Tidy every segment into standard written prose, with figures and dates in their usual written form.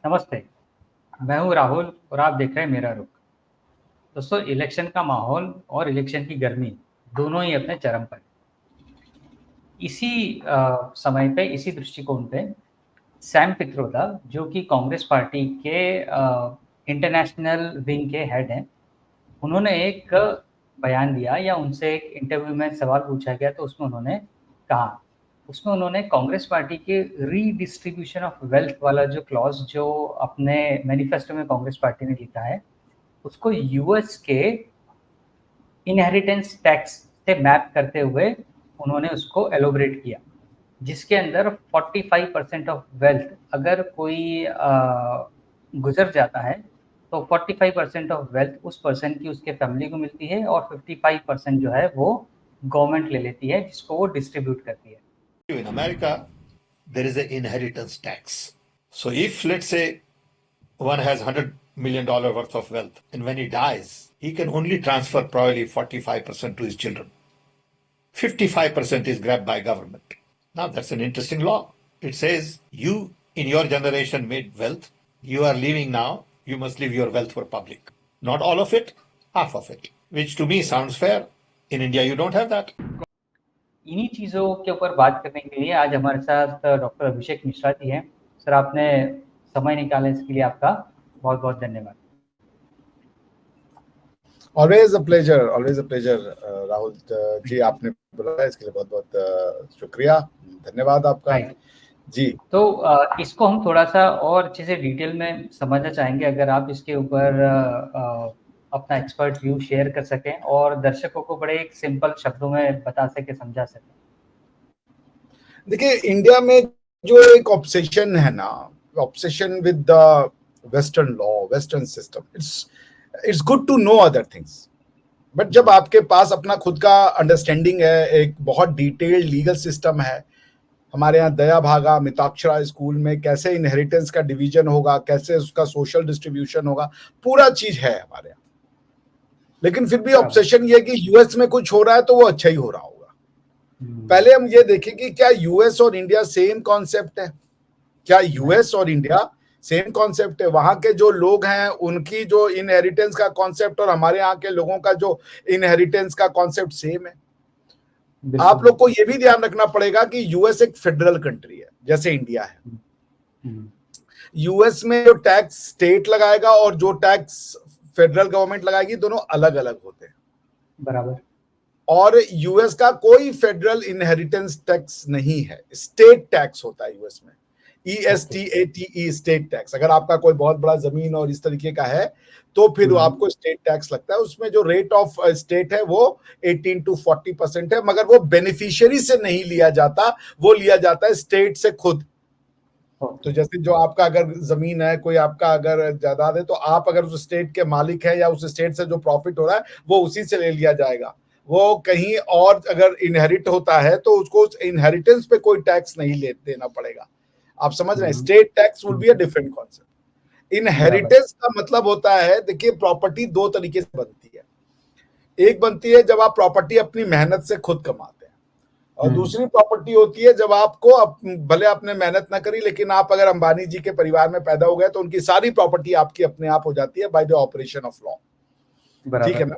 नमस्ते, मैं हूँ राहुल और आप देख रहे हैं मेरा रुख। दोस्तों, इलेक्शन का माहौल और इलेक्शन की गर्मी दोनों ही अपने चरम पर। इसी समय पे, इसी दृष्टिकोण पे सैम पित्रोदा, जो कि कांग्रेस पार्टी के इंटरनेशनल विंग के हेड हैं, उन्होंने एक बयान दिया या उनसे एक इंटरव्यू में सवाल पूछा गया तो उसमें उन्होंने कांग्रेस पार्टी के रीडिस्ट्रीब्यूशन ऑफ वेल्थ वाला जो क्लॉज जो अपने मैनिफेस्टो में कांग्रेस पार्टी ने लिखा है, उसको यूएस के इनहेरिटेंस टैक्स से मैप करते हुए उन्होंने उसको एलोबरेट किया, जिसके अंदर 45% ऑफ वेल्थ अगर कोई गुजर जाता है तो 45% ऑफ वेल्थ उस पर्सन की उसके फैमिली को मिलती है और 55% जो है वो गवर्नमेंट ले लेती है, जिसको वो डिस्ट्रीब्यूट करती है। In America, there is an inheritance tax. So if, let's say, one has $100 million worth of wealth, and when he dies, he can only transfer probably 45% to his children. 55% is grabbed by government. Now that's an interesting law. It says you in your generation made wealth, you are leaving now, you must leave your wealth for public. Not all of it, half of it, which to me sounds fair. In India, you don't have that. इन्हीं चीज़ों के ऊपर बात करने के लिए आज हमारे साथ डॉक्टर अभिषेक मिश्रा जी हैं। सर, आपने समय निकाला, इसके लिए आपका बहुत बहुत धन्यवाद। Always a pleasure Rahul ji, आपने बुलाया इसके लिए बहुत बहुत शुक्रिया, धन्यवाद आपका। जी, तो इसको हम थोड़ा सा और अच्छे से डिटेल में समझना चाहेंगे, अगर आप इसके ऊपर अपना एक्सपर्ट व्यू शेयर कर सकें और दर्शकों को बड़े एक सिंपल शब्दों में बता सके, समझा सकें। देखिए, इंडिया में जो एक ऑब्सेशन है ना, obsession with the western law, western system, it's good to know other things, but जब आपके पास अपना खुद का अंडरस्टैंडिंग है, एक बहुत डिटेल्ड लीगल सिस्टम है, हमारे यहाँ दया भागा मिताक्षरा स्कूल में कैसे इनहेरिटेंस का डिवीजन होगा, कैसे उसका सोशल डिस्ट्रीब्यूशन होगा, पूरा चीज है हमारे यहाँ। लेकिन फिर भी ऑब्सेशन ये है कि यूएस में कुछ हो रहा है तो वो अच्छा ही हो रहा होगा। पहले हम ये देखें कि क्या यूएस और इंडिया सेम कॉन्सेप्ट है, क्या यूएस और इंडिया सेम कॉन्सेप्ट है? वहां के जो लोग हैं उनकी जो इनहेरिटेंस का कॉन्सेप्ट और हमारे यहाँ के लोगों का जो इनहेरिटेंस का कॉन्सेप्ट सेम है? आप लोग को ये भी ध्यान रखना पड़ेगा कि यूएस एक फेडरल कंट्री है जैसे इंडिया है। यूएस में जो टैक्स स्टेट लगाएगा और जो टैक्स फेडरल गवर्नमेंट लगाएगी, दोनों अलग अलग होते हैं। बराबर। और यूएस का कोई फेडरल इनहेरिटेंस टैक्स नहीं है, स्टेट टैक्स होता है यूएस में, ESTATE, स्टेट टैक्स। अगर आपका कोई बहुत बड़ा जमीन और इस तरीके का है तो फिर आपको स्टेट टैक्स लगता है। उसमें जो रेट ऑफ स्टेट है वो 18 to 40% है, मगर वो बेनिफिशियरी से नहीं लिया जाता, वो लिया जाता है स्टेट से खुद। तो जैसे जो आपका अगर जमीन है, कोई आपका अगर जायदाद है, तो आप अगर उस स्टेट के मालिक हैं या उस स्टेट से जो प्रॉफिट हो रहा है वो उसी से ले लिया जाएगा। वो कहीं और अगर इनहेरिट होता है तो उसको इनहेरिटेंस पे कोई टैक्स नहीं देना पड़ेगा। आप समझ रहे हैं? State tax will be a different concept. Inheritance का मतलब होता है, देखिए, प्रॉपर्टी दो तरीके से बनती है। एक बनती है जब आप प्रॉपर्टी अपनी मेहनत से खुद कमाते हैं, और दूसरी प्रॉपर्टी होती है जब आपको भले आपने मेहनत ना करी, लेकिन आप अगर अंबानी जी के परिवार में पैदा हो गए तो उनकी सारी प्रॉपर्टी आपकी अपने आप हो जाती है by the operation of law. ठीक है ना?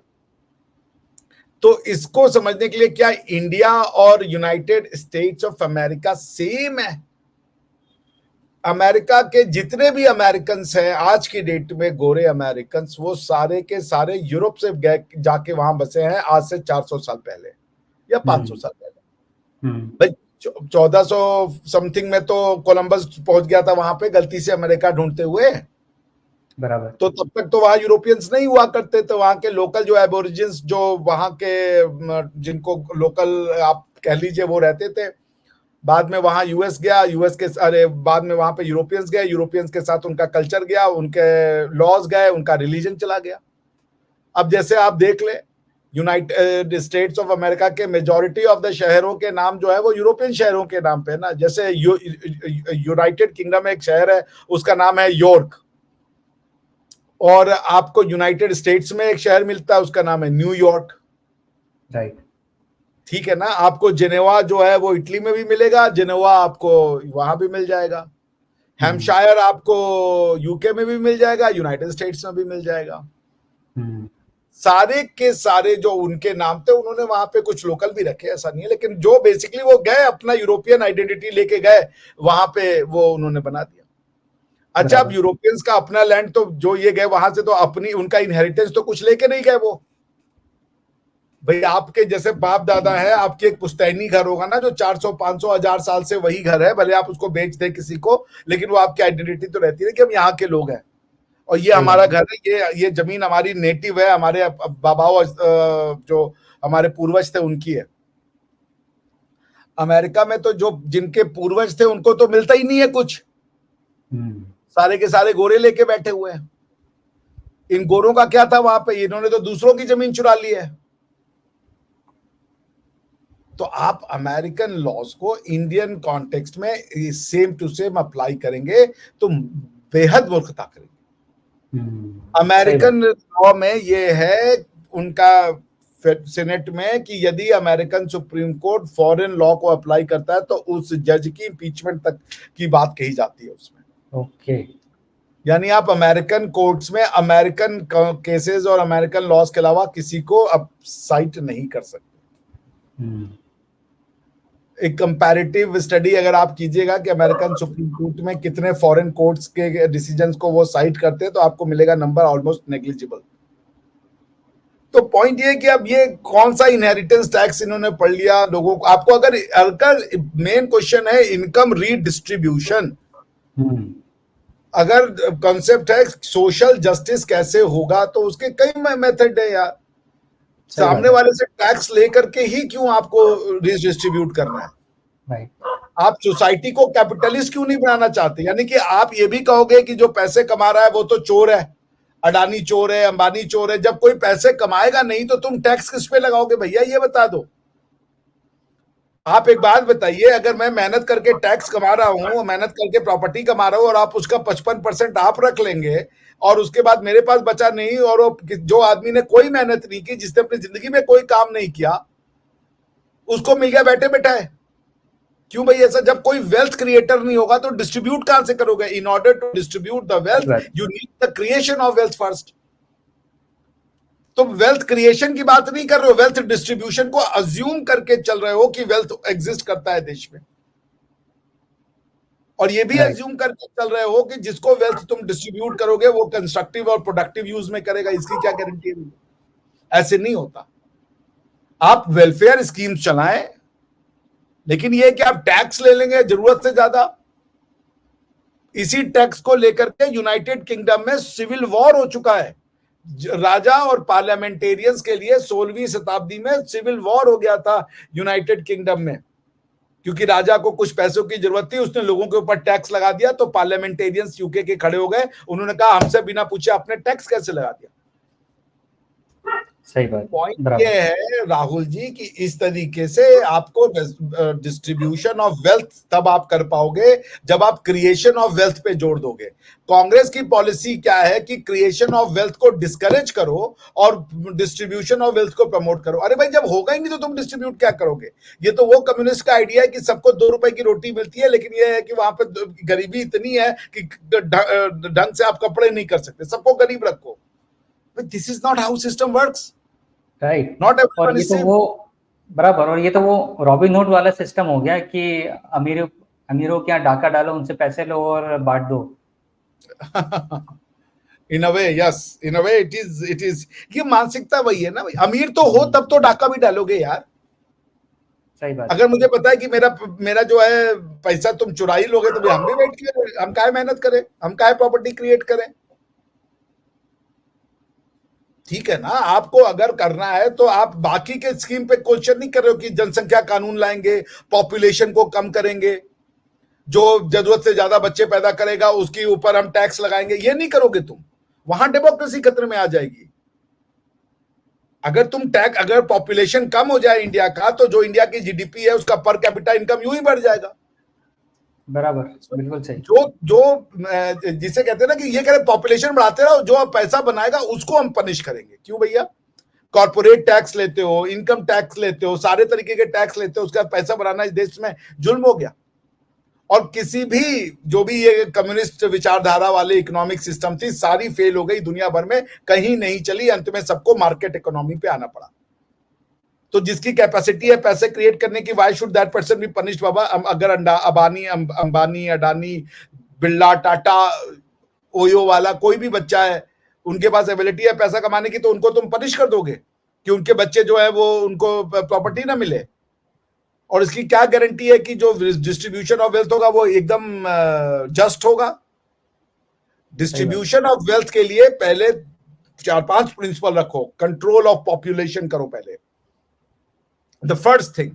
तो इसको समझने के लिए, क्या इंडिया और United states of America same है? अमेरिका के जितने भी अमेरिकन हैं आज की डेट में, गोरे अमेरिकन, वो सारे के सारे यूरोप से जाके वहां बसे हैं आज से 400 साल पहले या 500 साल पहले। भाई 1400 समथिंग में तो कोलंबस पहुंच गया था वहां पे गलती से अमेरिका ढूंढते हुए। बराबर। तो तब तक तो वहां यूरोपियंस नहीं हुआ करते थे। वहां के लोकल जो एबोरिजिन्स, जो वहां के जिनको लोकल आप कह लीजिए, वो रहते थे। बाद में वहां यूएस गया, यूएस के बाद में वहां पे यूरोपियंस गए, यूरोपियंस के साथ उनका कल्चर गया, उनके लॉज गए, उनका रिलीजन चला गया। अब जैसे आप देख ले, यूनाइटेड स्टेट्स ऑफ अमेरिका के मेजॉरिटी ऑफ द शहरों के नाम जो है वो यूरोपियन शहरों के नाम पे ना। जैसे यूनाइटेड किंगडम में एक शहर है, उसका नाम है यॉर्क, और आपको यूनाइटेड स्टेट्स में एक शहर मिलता है, उसका नाम है न्यूयॉर्क। राइट। ठीक है ना? आपको जेनेवा जो है वो इटली में भी मिलेगा, जेनेवा आपको वहां भी मिल जाएगा। हैम्पशायर आपको यूके में भी मिल जाएगा, यूनाइटेड स्टेट्स में भी मिल जाएगा। सारे के सारे जो उनके नाम थे उन्होंने वहां पे कुछ लोकल भी रखे, ऐसा नहीं है, लेकिन जो बेसिकली वो गए अपना यूरोपियन आइडेंटिटी लेके गए वहां पे वो उन्होंने बना दिया। अच्छा, अब यूरोपियंस का अपना लैंड, तो जो ये गए वहां से तो अपनी उनका इनहेरिटेंस तो कुछ लेके नहीं गए वो। भाई आपके जैसे बाप दादा है, आपके एक पुश्तैनी घर होगा ना जो 400 500 1000 साल से वही घर है, भले आप उसको बेच दे किसी को, लेकिन वो आपकी आइडेंटिटी तो रहती है कि हम यहाँ के लोग हैं और ये हमारा घर है, ये जमीन हमारी नेटिव है, हमारे बाबाओं जो हमारे पूर्वज थे उनकी है। अमेरिका में तो जो जिनके पूर्वज थे उनको तो मिलता ही नहीं है कुछ, सारे के सारे गोरे लेके बैठे हुए हैं। इन गोरों का क्या था वहां पे, इन्होंने तो दूसरों की जमीन चुरा ली है। तो आप अमेरिकन लॉज को इंडियन कॉन्टेक्स्ट में सेम टू सेम अप्लाई करेंगे तो बेहद मूर्खता करेंगे। अमेरिकन लॉ में ये है उनका सेनेट में कि यदि American supreme court foreign law को अप्लाई करता है तो उस जज की इम्पीचमेंट तक की बात कही जाती है उसमें। ओके, यानी आप अमेरिकन कोर्ट्स में अमेरिकन केसेस और अमेरिकन लॉज के अलावा किसी को अब साइट नहीं कर सकते। एक कंपैरेटिव स्टडी अगर आप कीजिएगा कि अमेरिकन सुप्रीम कोर्ट में कितने फॉरेन कोर्ट्स के डिसीजंस को वो साइट करते हैं तो आपको मिलेगा नंबर ऑलमोस्ट नेग्लिजिबल। तो पॉइंट ये है कि अब ये कौन सा इनहेरिटेंस टैक्स इन्होंने पढ़ लिया लोगों को। आपको अगर मेन क्वेश्चन है इनकम रीडिस्ट्रीब्यूशन, अगर कॉन्सेप्ट है सोशल जस्टिस कैसे होगा तो उसके कई मेथड है यार। सामने वाले से टैक्स लेकर के ही क्यों आपको रिडिस्ट्रीब्यूट करना है? आप सोसाइटी को कैपिटलिस्ट क्यों नहीं बनाना चाहते? यानी कि आप ये भी कहोगे कि जो पैसे कमा रहा है वो तो चोर है, अडानी चोर है, अंबानी चोर है। जब कोई पैसे कमाएगा नहीं तो तुम टैक्स किस पे लगाओगे भैया, ये बता दो। आप एक बात बताइए, अगर मैं मेहनत करके टैक्स कमा रहा हूं, मेहनत करके प्रॉपर्टी कमा रहा हूं और आप उसका 55% आप रख लेंगे और उसके बाद मेरे पास बचा नहीं, और जो आदमी ने कोई मेहनत नहीं की, जिसने अपनी जिंदगी में कोई काम नहीं किया, उसको मिल गया बैठे बैठाए। क्यों भाई ऐसा? जब कोई वेल्थ क्रिएटर नहीं होगा तो डिस्ट्रीब्यूट कहां से करोगे? In order to distribute the wealth you need the creation of wealth first. तो वेल्थ क्रिएशन की बात नहीं कर रहे हो, वेल्थ डिस्ट्रीब्यूशन को अज्यूम करके चल रहे हो कि वेल्थ एग्जिस्ट करता है देश में, और ये भी अज्यूम करके चल रहे हो कि जिसको वेल्थ तुम डिस्ट्रीब्यूट करोगे वो कंस्ट्रक्टिव और प्रोडक्टिव यूज में करेगा। इसकी क्या गारंटी है? ऐसे नहीं होता। आप वेलफेयर स्कीम्स चलाएं, लेकिन ये कि आप टैक्स ले लेंगे जरूरत से ज्यादा। इसी टैक्स को लेकर के यूनाइटेड किंगडम में सिविल वॉर हो चुका है। राजा और पार्लियामेंटेरियंस के लिए 16वीं शताब्दी में सिविल वॉर हो गया था यूनाइटेड किंगडम में, क्योंकि राजा को कुछ पैसों की जरूरत थी, उसने लोगों के ऊपर टैक्स लगा दिया। तो पार्लियामेंटेरियंस यूके के खड़े हो गए, उन्होंने कहा हमसे बिना पूछे आपने टैक्स कैसे लगा दिया। सही बात। पॉइंट ये है राहुल जी कि इस तरीके से आपको डिस्ट्रीब्यूशन ऑफ वेल्थ तब आप कर पाओगे जब आप क्रिएशन ऑफ वेल्थ पे जोर दोगे। कांग्रेस की पॉलिसी क्या है कि क्रिएशन ऑफ वेल्थ को डिस्करेज करो और डिस्ट्रीब्यूशन ऑफ वेल्थ को प्रमोट करो। अरे भाई जब होगा ही नहीं तो तुम डिस्ट्रीब्यूट क्या करोगे? ये तो वो कम्युनिस्ट का आइडिया है कि सबको 2 रुपए की रोटी मिलती है, लेकिन ये है कि वहां पे गरीबी इतनी है कि ढंग से आप कपड़े नहीं कर सकते, सबको गरीब रखो। This is not how system works, right. Not और ये तो वो बराबर, और ये तो वो रॉबिन हुड वाला सिस्टम हो गया कि अमीरों के यहाँ डाका डालो, उनसे पैसे लो और बांट दो। In a way yes, in a way it is ये मानसिकता वही है ना भाई। अमीर तो हो तब तो डाका भी डालोगे यार। सही बात। अगर मुझे पता है कि मेरा जो है पैसा तुम चुरा ही लोगे तो हम भी बैठ के हम काहे मेहनत करें, हम काहे प्रॉपर्टी क्रिएट करें? ठीक है ना, आपको अगर करना है तो आप बाकी के स्कीम पे क्वेश्चन नहीं कर रहे हो कि जनसंख्या कानून लाएंगे, पॉपुलेशन को कम करेंगे, जो जरूरत से ज्यादा बच्चे पैदा करेगा उसके ऊपर हम टैक्स लगाएंगे, ये नहीं करोगे तुम। वहां डेमोक्रेसी खतरे में आ जाएगी। अगर पॉपुलेशन कम हो जाए इंडिया का, तो जो इंडिया की जीडीपी है उसका पर कैपिटा इनकम यूं ही बढ़ जाएगा। बराबर, बिल्कुल सही। जो जिसे कहते हैं ना कि ये कह रहे पॉपुलेशन बढ़ाते रहो, जो पैसा बनाएगा उसको हम पनिश करेंगे। क्यों भैया? कॉर्पोरेट टैक्स लेते हो, इनकम टैक्स लेते हो, सारे तरीके के टैक्स लेते हो, उसका पैसा बनाना इस देश में जुल्म हो गया। और किसी भी जो भी ये कम्युनिस्ट विचारधारा वाले इकोनॉमिक सिस्टम थी, सारी फेल हो गई दुनिया भर में, कहीं नहीं चली, अंत में सबको मार्केट इकोनॉमी पे आना पड़ा। तो जिसकी कैपेसिटी है पैसे क्रिएट करने की, why should that person be punished बाबा? अगर अंबानी, अडानी, बिरला, टाटा, ओयो वाला कोई भी बच्चा है, उनके पास एबिलिटी है पैसा कमाने की, तो उनको तुम पनिश कर दोगे कि उनके बच्चे जो है वो उनको प्रॉपर्टी ना मिले? और इसकी क्या गारंटी है कि जो डिस्ट्रीब्यूशन ऑफ वेल्थ होगा वो एकदम जस्ट होगा? डिस्ट्रीब्यूशन ऑफ वेल्थ के लिए पहले 4-5 प्रिंसिपल रखो। कंट्रोल ऑफ पॉपुलेशन करो पहले, द फर्स्ट थिंग।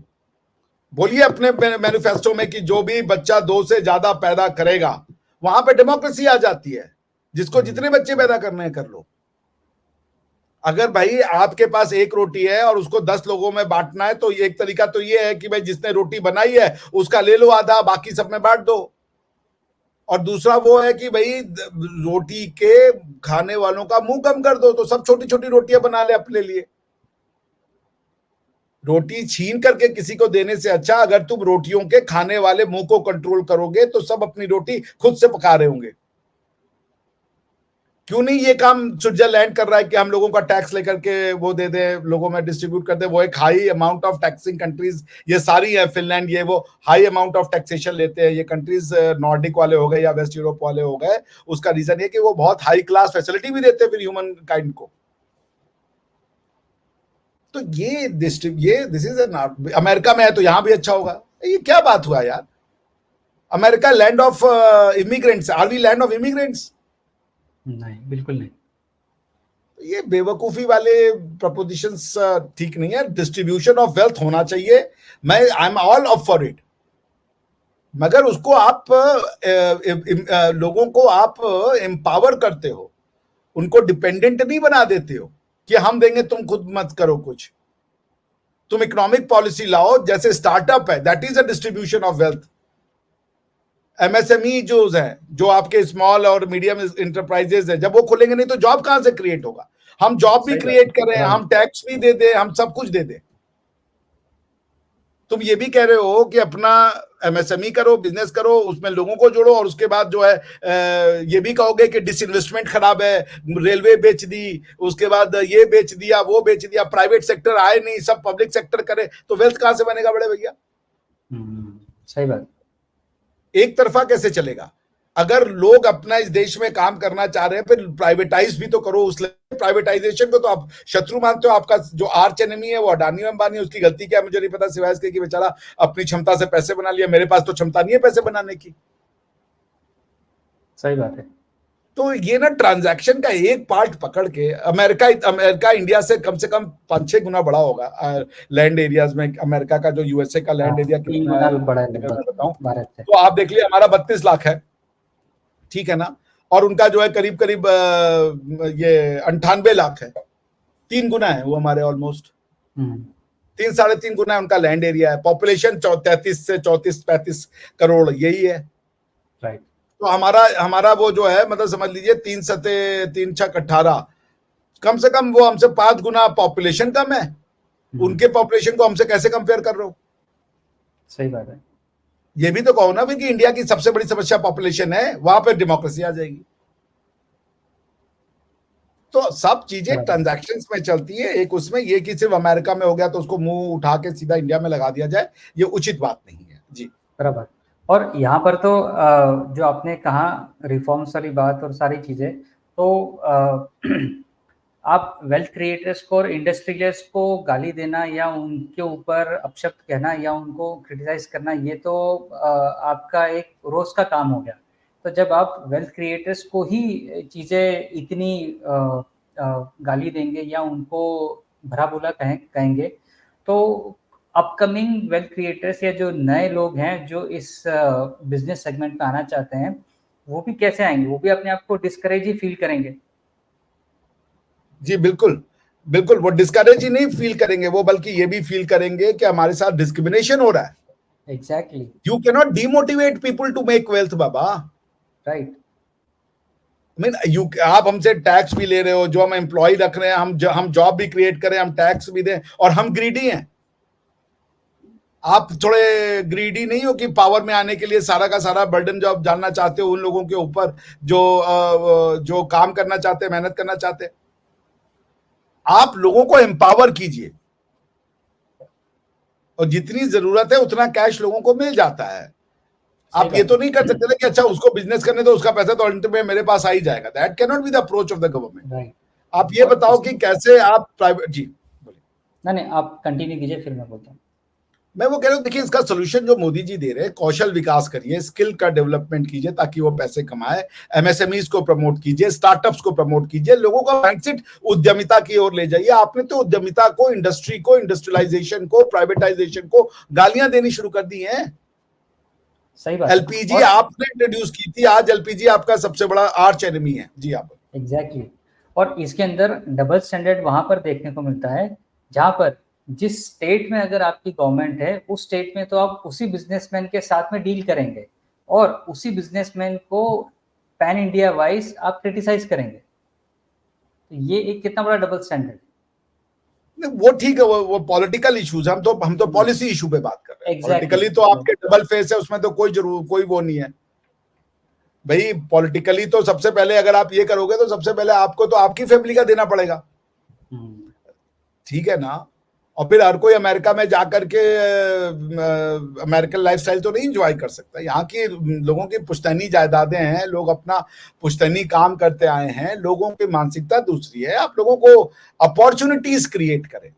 बोलिए अपने मैनिफेस्टो में कि जो भी बच्चा 2 से ज्यादा पैदा करेगा, वहां पे डेमोक्रेसी आ जाती है, जिसको जितने बच्चे पैदा करने हैं कर लो। अगर भाई आपके पास एक रोटी है और उसको 10 लोगों में बांटना है, तो एक तरीका तो ये है कि भाई जिसने रोटी बनाई है उसका ले लो आधा, बाकी सब में बांट दो। और दूसरा वो है कि भाई रोटी के खाने वालों का मुंह कम कर दो, तो सब छोटी छोटी रोटियां बना ले अपने लिए। रोटी छीन करके किसी को देने से अच्छा, अगर तुम रोटियों के खाने वाले मुंह को कंट्रोल करोगे तो सब अपनी रोटी खुद से पका रहे होंगे। क्यों नहीं ये काम स्विट्जरलैंड कर रहा है कि हम लोगों का टैक्स लेकर के वो दे दे, लोगों में डिस्ट्रीब्यूट कर दे? वो एक high amount of taxing countries ये सारी है, फिनलैंड, ये वो हाई अमाउंट ऑफ टैक्सेशन लेते हैं ये कंट्रीज, नॉर्डिक वाले हो गए या वेस्ट यूरोप वाले हो गए। उसका रीजन ये कि वो बहुत हाई क्लास फैसिलिटी भी देते हैं फिर ह्यूमन काइंड को। तो ये दिस इज अमेरिका में है तो यहां भी अच्छा होगा, ये क्या बात हुआ यार? America land of immigrants, are we land of immigrants? नहीं, बिल्कुल नहीं। ये बेवकूफी वाले प्रपोजिशंस ठीक नहीं है। डिस्ट्रीब्यूशन ऑफ वेल्थ होना चाहिए, मैं I am all up for it, मगर उसको आप लोगों को आप एम्पावर करते हो, उनको डिपेंडेंट नहीं बना देते हो कि हम देंगे तुम खुद मत करो कुछ। तुम इकोनॉमिक पॉलिसी लाओ, जैसे स्टार्टअप है, that is a distribution of wealth. MSME जो है, जो आपके स्मॉल और मीडियम इंटरप्राइजेस है, जब वो खुलेंगे नहीं तो जॉब कहां से क्रिएट होगा? हम जॉब भी क्रिएट करें, हम टैक्स भी दे दें, हम सब कुछ दे दें। तुम ये भी कह रहे हो कि अपना एमएसएमई करो, बिजनेस करो, उसमें लोगों को जोड़ो, और उसके बाद जो है ये भी कहोगे कि डिसइन्वेस्टमेंट खराब है, रेलवे बेच दी, उसके बाद ये बेच दिया, वो बेच दिया, प्राइवेट सेक्टर आए नहीं, सब पब्लिक सेक्टर करे, तो वेल्थ कहां से बनेगा बड़े भैया? सही बात। एक तरफा कैसे चलेगा? अगर लोग अपना इस देश में काम करना चाह रहे हैं, फिर प्राइवेटाइज भी तो करो। उस प्राइवेटाइजेशन को तो आप शत्रु मानते हो। आपका जो आर्च एनिमी है वो अडानी अंबानी है, उसकी गलती क्या है मुझे नहीं पता, सिवाय इसके कि बेचारा अपनी क्षमता से पैसे बना लिया। मेरे पास तो क्षमता नहीं है पैसे बनाने की। सही बात है। तो ये ना ट्रांजैक्शन का एक पार्ट पकड़ के, अमेरिका इंडिया से कम 5-6 गुना बड़ा होगा लैंड एरियाज में। अमेरिका का जो यूएसए का लैंड एरिया कितना है बड़ा है मैं बताऊं, भारत से। तो आप देख लिया, हमारा 32 लाख है, ठीक है ना, और उनका जो है करीब करीब ये 98 लाख है, 3 गुना है वो हमारे, ऑलमोस्ट 3-3.5 गुना उनका लैंड एरिया है। पॉपुलेशन 33 से 34-35 करोड़ यही है। राइट। तो हमारा वो जो है, मतलब समझ लीजिए 3 सते 3 छक 18, कम से कम वो हमसे 5 गुना पॉपुलेशन कम है। उनके पॉपुलेशन को हमसे कैसे कंपेयर कर रहे हो? सही बात है। ये भी तो कहो ना कि इंडिया की सबसे बड़ी समस्या पॉपुलेशन है, वहां पर डेमोक्रेसी आ जाएगी। तो सब चीजें ट्रांजैक्शंस में चलती है, एक उसमें ये कि सिर्फ अमेरिका में हो गया तो उसको मुंह उठा के सीधा इंडिया में लगा दिया जाए, ये उचित बात नहीं है जी। बराबर। और यहाँ पर तो जो आपने कहा रिफॉर्म्स वाली बात और सारी चीजें, तो आप वेल्थ क्रिएटर्स को और इंडस्ट्रियलिस्ट को गाली देना या उनके ऊपर अपशब्द कहना या उनको क्रिटिसाइज करना, ये तो आपका एक रोज का काम हो गया। तो जब आप वेल्थ क्रिएटर्स को ही चीज़ें इतनी गाली देंगे या उनको भरा बुरा कहेंगे, तो अपकमिंग वेल्थ क्रिएटर्स या जो नए लोग हैं जो इस बिजनेस सेगमेंट में आना चाहते हैं, वो भी कैसे आएंगे? वो भी अपने आप को डिस्करेज ही फील करेंगे। जी बिल्कुल बिल्कुल, वो डिस्करेज ही नहीं फील करेंगे, वो बल्कि ये भी फील करेंगे कि हमारे साथ डिस्क्रिमिनेशन हो रहा है। Exactly. You can not demotivate people to make wealth बाबा। राइट। आप हमसे टैक्स भी ले रहे हो, जो हम एम्प्लॉय रख रहे हैं, हम जॉब भी क्रिएट करें, हम टैक्स भी दें, और हम ग्रीडी हैं। आप थोड़े ग्रीडी नहीं हो कि पावर में आने के लिए सारा का सारा बर्डन जो आप जानना चाहते हो उन लोगों के ऊपर जो काम करना चाहते हैं, मेहनत करना चाहते हैं। आप लोगों को एम्पावर कीजिए और जितनी जरूरत है उतना कैश लोगों को मिल जाता है। आप ये तो नहीं कर सकते ना कि अच्छा उसको बिजनेस करने दो, उसका पैसा तो अल्टीमेटली मेरे पास आ ही जाएगा। That can not be the approach of the government. आप ये बताओ कि कैसे आप प्राइवेट, जी बोलिए। नहीं आप कंटिन्यू कीजिए, फिर मैं बोलता हूँ। मैं वो कह रहा हूँ, देखिए इसका सोल्यूशन जो मोदी जी दे रहे हैं, कौशल विकास करिए, स्किल का डेवलपमेंट कीजिए ताकि वो पैसे कमाए, एमएसएमईज को प्रमोट कीजिए, स्टार्टअप्स को प्रमोट कीजिए, लोगों का माइंडसेट उद्यमिता की ओर ले जाइए। आपने तो उद्यमिता को, इंडस्ट्री को, इंडस्ट्रियलाइजेशन को, प्राइवेटाइजेशन को गालियां देनी शुरू कर दी हैं। सही बात। एलपीजी आपने इंट्रोड्यूस की थी, आज एलपीजी आपका सबसे बड़ा आर्च एनिमी है। जी आप। एग्जैक्टली। और इसके अंदर डबल स्टैंडर्ड वहां पर देखने को मिलता है जहां पर जिस स्टेट में अगर आपकी गवर्नमेंट है उस स्टेट में तो आप उसी बिजनेसमैन के साथ में डील करेंगे और उसी बिजनेसमैन को पैन इंडिया वाइज आप क्रिटिसाइज करेंगे। तो ये एक कितना बड़ा डबल स्टैंडर्ड। वो ठीक है, वो पॉलिटिकल इश्यूज, हम तो पॉलिसी इशू पे बात कर रहे हैं। पॉलिटिकली तो आपके डबल फेस है, उसमें तो कोई वो नहीं है भाई। पॉलिटिकली तो सबसे पहले अगर आप ये करोगे तो सबसे पहले आपको तो आपकी फैमिली का देना पड़ेगा, ठीक है ना। और फिर हर कोई अमेरिका में जाकर के अमेरिकन लाइफस्टाइल तो नहीं एंजॉय कर सकता। यहाँ की लोगों की पुश्तैनी जायदादें हैं, लोग अपना पुश्तैनी काम करते आए हैं, लोगों की मानसिकता दूसरी है। आप लोगों को अपॉर्चुनिटीज क्रिएट करें।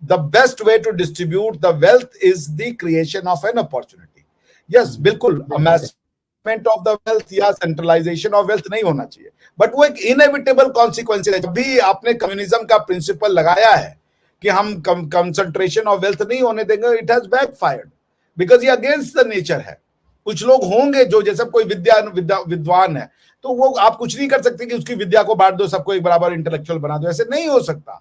The best way to distribute the wealth is the creation of an opportunity. Yes बिल्कुल, अमेसमेंट ऑफ द वेल्थ या सेंट्रलाइजेशन ऑफ वेल्थ नहीं होना चाहिए, बट वो एक इनएविटेबल कॉन्सिक्वेंस है। जब भी आपने कम्युनिज्म का प्रिंसिपल लगाया है कि हम कंसंट्रेशन ऑफ वेल्थ नहीं होने देंगे, इट हैज बैकफायर्ड बिकॉज ये अगेंस्ट द नेचर है। कुछ लोग होंगे जो जैसे कोई विद्वान है तो वो आप कुछ नहीं कर सकते कि उसकी विद्या को बांट दो, सबको एक बराबर इंटेलेक्चुअल बना दो, ऐसे नहीं हो सकता।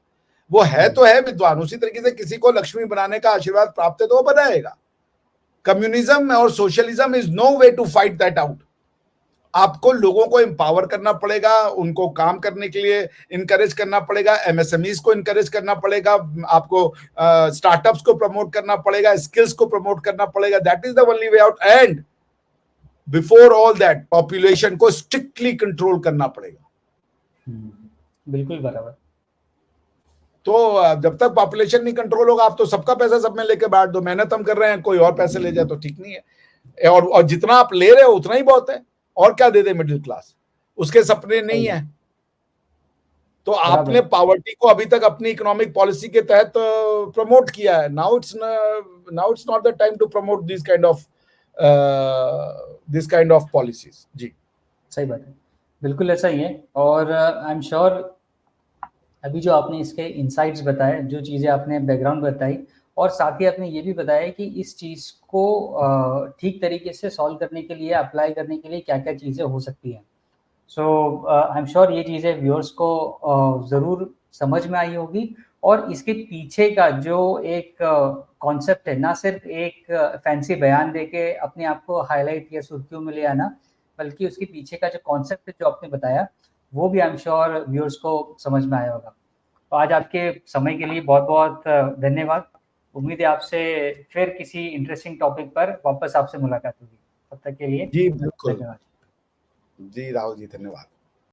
वो है तो है विद्वान, उसी तरीके से किसी को लक्ष्मी बनाने का आशीर्वाद प्राप्त है तो वो बनाएगा। कम्युनिज्म और socialism is no way to fight that out. आपको लोगों को एम्पावर करना पड़ेगा, उनको काम करने के लिए इनकरेज करना पड़ेगा, एमएसएमईज को इनकरेज करना पड़ेगा, आपको स्टार्टअप्स को प्रमोट करना पड़ेगा, स्किल्स को प्रमोट करना पड़ेगा। That is the only way out. And before all that population को स्ट्रिक्टली कंट्रोल करना पड़ेगा। बिल्कुल बराबर। तो जब तक पॉपुलेशन नहीं कंट्रोल होगा, आप तो सबका पैसा सब में लेके बांट दो। मेहनत हम कर रहे हैं, कोई और पैसे ले जाए तो ठीक नहीं है। और जितना आप ले रहे हो उतना ही बहुत है। और क्या दे दे मिडिल क्लास, उसके सपने नहीं है। तो आपने पॉवर्टी को अभी तक अपनी इकोनॉमिक पॉलिसी के तहत प्रमोट किया है। Now it's not the time to promote this kind of policies. जी सही बात है, बिल्कुल ऐसा ही है। और आई एम श्योर अभी जो आपने इसके इनसाइट्स बताए, जो चीज़ें आपने बैकग्राउंड बताई, और साथ ही आपने ये भी बताया कि इस चीज़ को ठीक तरीके से सॉल्व करने के लिए, अप्लाई करने के लिए क्या क्या चीज़ें हो सकती हैं। सो आई एम श्योर ये चीज़ें व्यूअर्स को ज़रूर समझ में आई होगी। और इसके पीछे का जो एक कॉन्सेप्ट है, ना सिर्फ एक फैंसी बयान देके अपने आप को हाईलाइट या सुर्खियों में ले आना, बल्कि उसके पीछे का जो कॉन्सेप्ट जो आपने बताया वो भी आई एम श्योर व्यूअर्स को समझ में आया होगा। तो आज आपके समय के लिए बहुत बहुत धन्यवाद। उम्मीद है आपसे फिर किसी इंटरेस्टिंग टॉपिक पर वापस आपसे मुलाकात होगी। तब तक के लिए जी बिल्कुल। जी राहुल जी, धन्यवाद।